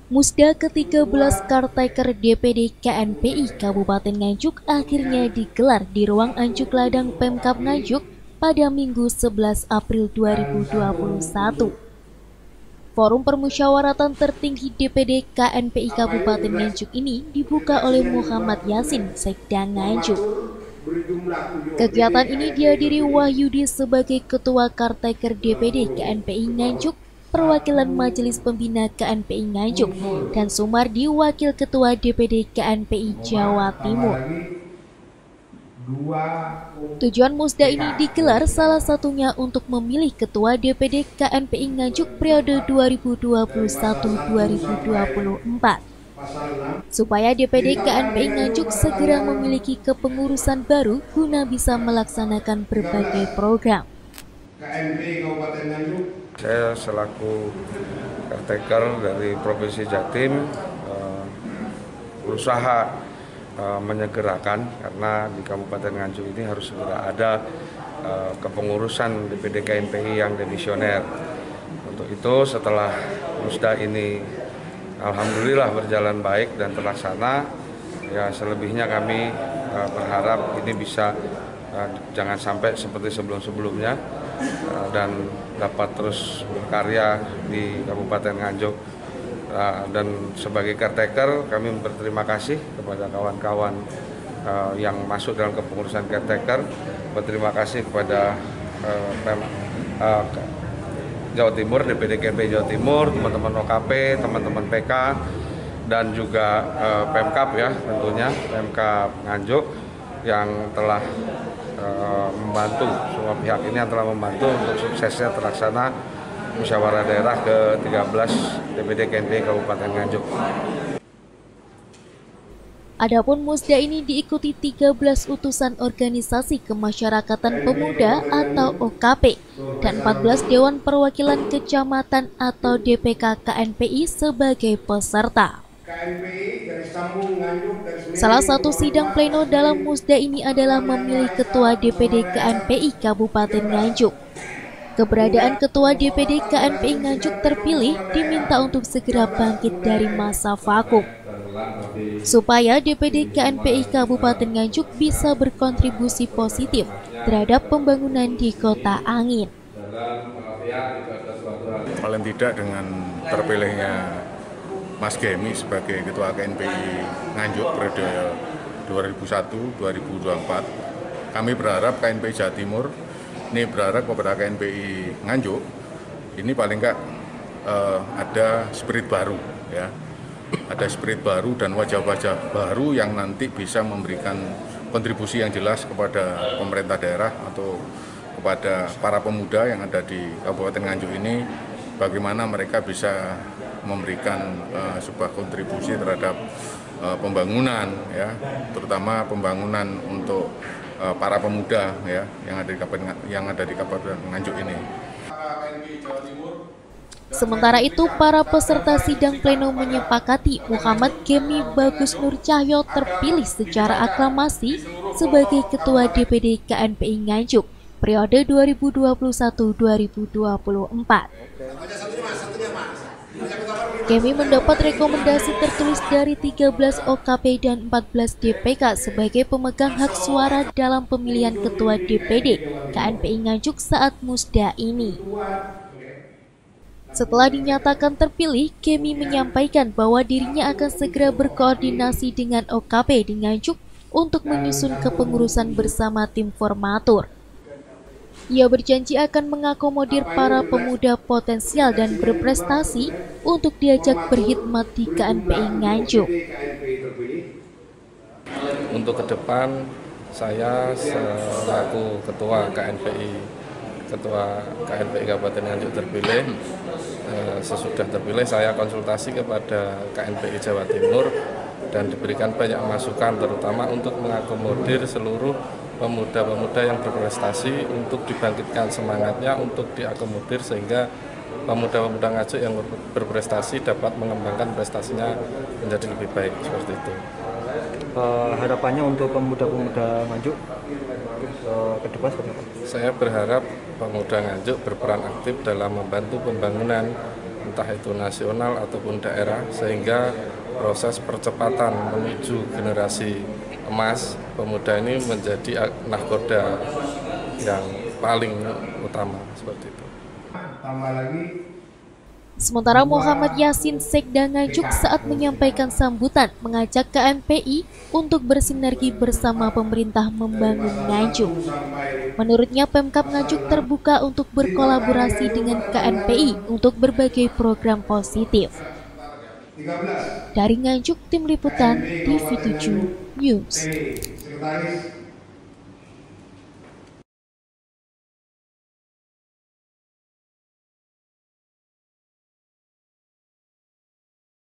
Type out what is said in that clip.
Musda ke-13 Caretaker DPD KNPI Kabupaten Nganjuk akhirnya digelar di ruang Anjuk Ladang Pemkab Nganjuk pada Minggu 11 April 2021. Forum permusyawaratan tertinggi DPD KNPI Kabupaten Nganjuk ini dibuka oleh Muhammad Yasin, Sekda Nganjuk. Kegiatan ini dihadiri Wahyudi sebagai Ketua Caretaker DPD KNPI Nganjuk, perwakilan Majelis Pembina KNPI Nganjuk, dan Sumardi, Wakil Ketua DPD KNPI Jawa Timur. Tujuan musda ini digelar salah satunya untuk memilih Ketua DPD KNPI Nganjuk periode 2021-2024. Supaya DPD KNPI Nganjuk segera memiliki kepengurusan baru guna bisa melaksanakan berbagai program. Saya selaku caretaker dari Provinsi Jatim berusaha menyegerakan karena di Kabupaten Nganjuk ini harus segera ada kepengurusan DPD KNPI yang demisioner. Untuk itu setelah musda ini alhamdulillah berjalan baik dan terlaksana, ya selebihnya kami berharap ini bisa jangan sampai seperti sebelum-sebelumnya dan dapat terus berkarya di Kabupaten Nganjuk. Dan sebagai caretaker kami berterima kasih kepada kawan-kawan yang masuk dalam kepengurusan caretaker, berterima kasih kepada Jawa Timur, DPD KNPI Jawa Timur, teman-teman OKP, teman-teman PK, dan juga Pemkab ya tentunya, Pemkab Nganjuk yang telah membantu, semua pihak ini yang telah membantu untuk suksesnya terlaksana musyawarah daerah ke-13 DPD KNPI Kabupaten Nganjuk. Adapun musda ini diikuti 13 utusan organisasi kemasyarakatan pemuda atau OKP dan 14 Dewan Perwakilan Kecamatan atau DPK KNPI sebagai peserta. Salah satu sidang pleno dalam musda ini adalah memilih Ketua DPD KNPI Kabupaten Nganjuk. Keberadaan Ketua DPD KNPI Nganjuk terpilih diminta untuk segera bangkit dari masa vakum, supaya DPD KNPI Kabupaten Nganjuk bisa berkontribusi positif terhadap pembangunan di Kota Angin. Paling tidak dengan terpilihnya Mas Gemi sebagai Ketua KNPI Nganjuk periode 2001-2024, kami berharap KNPI Jawa Timur ini berharap kepada KNPI Nganjuk ini paling enggak ada spirit baru ya, ada spirit baru dan wajah-wajah baru yang nanti bisa memberikan kontribusi yang jelas kepada pemerintah daerah atau kepada para pemuda yang ada di Kabupaten Nganjuk ini, bagaimana mereka bisa memberikan sebuah kontribusi terhadap pembangunan ya, terutama pembangunan untuk para pemuda ya yang ada di Kabupaten Nganjuk ini. Sementara itu, para peserta sidang pleno menyepakati Muhammad Gemi Bagus Nur Cahyo terpilih secara aklamasi sebagai Ketua DPD KNPI Nganjuk periode 2021-2024. Gemi mendapat rekomendasi tertulis dari 13 OKP dan 14 DPK sebagai pemegang hak suara dalam pemilihan Ketua DPD KNPI Nganjuk saat musda ini. Setelah dinyatakan terpilih, Gemi menyampaikan bahwa dirinya akan segera berkoordinasi dengan OKP di Nganjuk untuk menyusun kepengurusan bersama tim formatur. Ia berjanji akan mengakomodir para pemuda potensial dan berprestasi untuk diajak berkhidmat di KNPI Nganjuk. Untuk ke depan, saya selaku Ketua KNPI Kabupaten Nganjuk terpilih, sesudah terpilih saya konsultasi kepada KNPI Jawa Timur dan diberikan banyak masukan, terutama untuk mengakomodir seluruh pemuda-pemuda yang berprestasi untuk dibangkitkan semangatnya untuk diakomodir sehingga pemuda-pemuda Nganjuk yang berprestasi dapat mengembangkan prestasinya menjadi lebih baik seperti itu. Harapannya untuk pemuda-pemuda Nganjuk ke depan seperti apa? Saya berharap pemuda Nganjuk berperan aktif dalam membantu pembangunan entah itu nasional ataupun daerah, sehingga proses percepatan menuju generasi emas pemuda ini menjadi nahkoda yang paling utama seperti itu. Sementara Muhammad Yasin Sekda Nganjuk saat menyampaikan sambutan mengajak KNPI untuk bersinergi bersama pemerintah membangun Nganjuk. Menurutnya Pemkab Nganjuk terbuka untuk berkolaborasi dengan KNPI untuk berbagai program positif. Dari Nganjuk, Tim Liputan TV7 News.